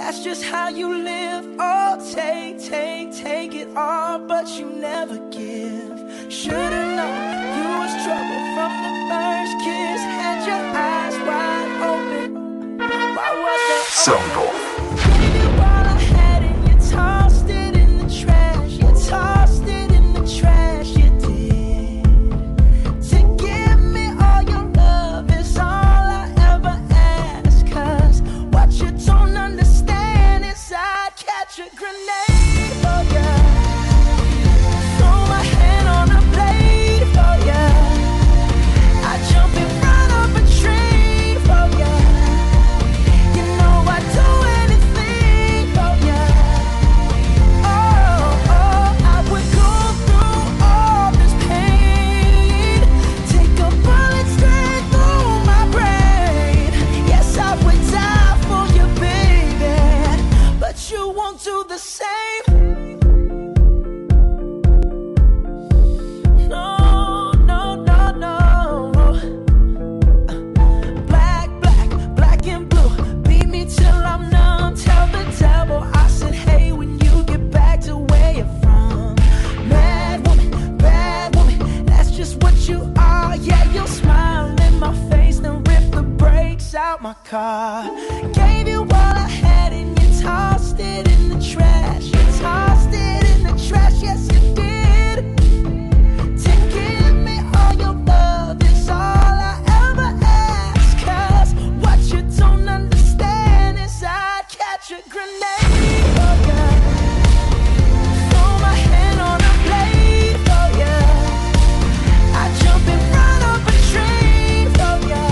That's just how you live. Oh, take it all, but you never give. Should've known you was trouble from the first kiss. Had your eyes wide open. Why was that Soundboy. Gave you all I had and you tossed it in the trash. You tossed it in the trash, you did. To give me all your love is all I ever ask. 'Cause what you don't understand is I'd catch a grenade for ya. Throw my hand on a blade for ya. I'd jump in front of a train for ya. You know I'd do anything for ya. Oh, I would go through all this pain. Take a bullet straight through my brain. Yes, I would die for you, baby. But you won't do the same. No, no, no, no. Black and blue. Beat me till I'm numb. Tell the devil I said, hey, when you get back to where you're from. Mad woman, bad woman, that's just what you are. Yeah, you'll smile in my face, then rip the brakes out my car. Gave you all I had and you tossed it in the trash. You tossed it in the trash, yes you did. To give me all your love is all I ever ask. 'Cause what you don't understand is I'd catch a grenade for ya. Throw my hand on a blade for ya. I'd jump in front of a train for ya.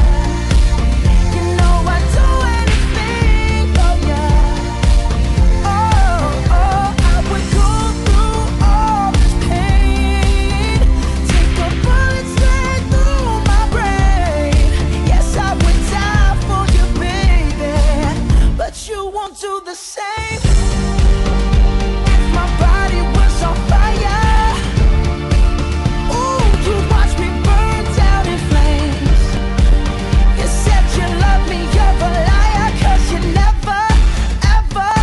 You know I'd do anything for ya. Oh, I would go through all this pain. Take a bullet straight through my brain. Yes, I would die for you, baby. But you won't do the same. If my body was on fire, ooh, you watch me burn down in flames. You said you love me, you're a liar. 'Cause you never, ever,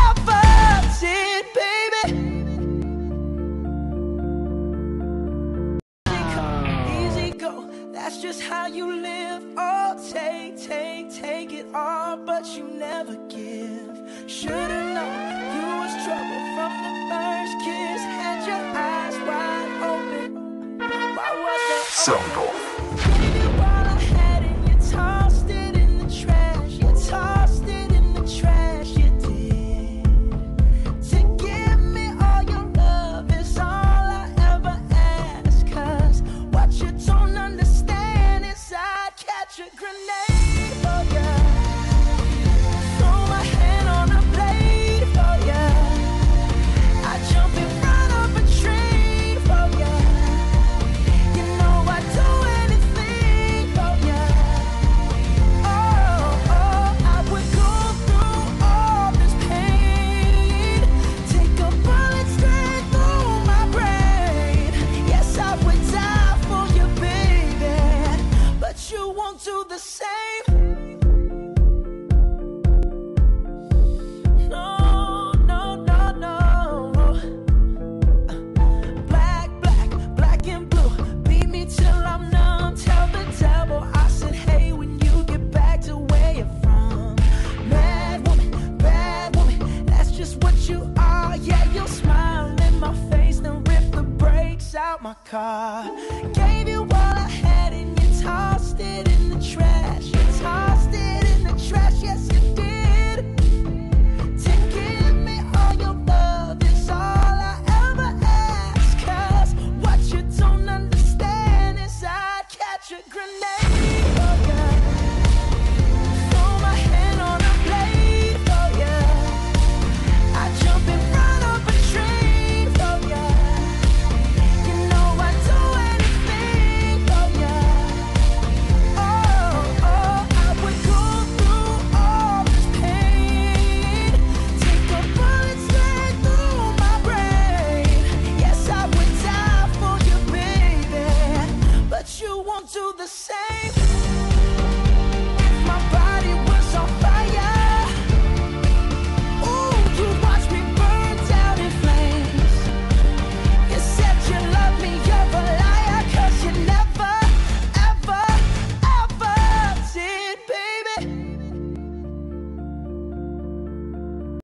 ever did, baby. Easy go, that's just how you live. Oh, take it all, but you never give. Should've known you was trouble from the first kiss. Had your eyes wide open. Why was that Soundboy. Gave you all I had and you tossed it in the trash. You tossed it in the trash, you did. To give me all your love is all I ever ask. 'Cause what you don't understand is I'd catch a grenade for ya. Throw my hand on a blade for ya. I'd jump in front of a train for ya. You know I'd do anything for ya. Oh, I would go through all this pain. Take a bullet straight through my brain. Yes, I would die for you, baby. But you won't do the same. No, no, no, no. Black and blue. Beat me till I'm numb. Tell the devil I said, hey, when you get back to where you're from. Mad woman, bad woman, that's just what you are. Yeah, you'll smile in my face, then rip the brakes out my car. Gave you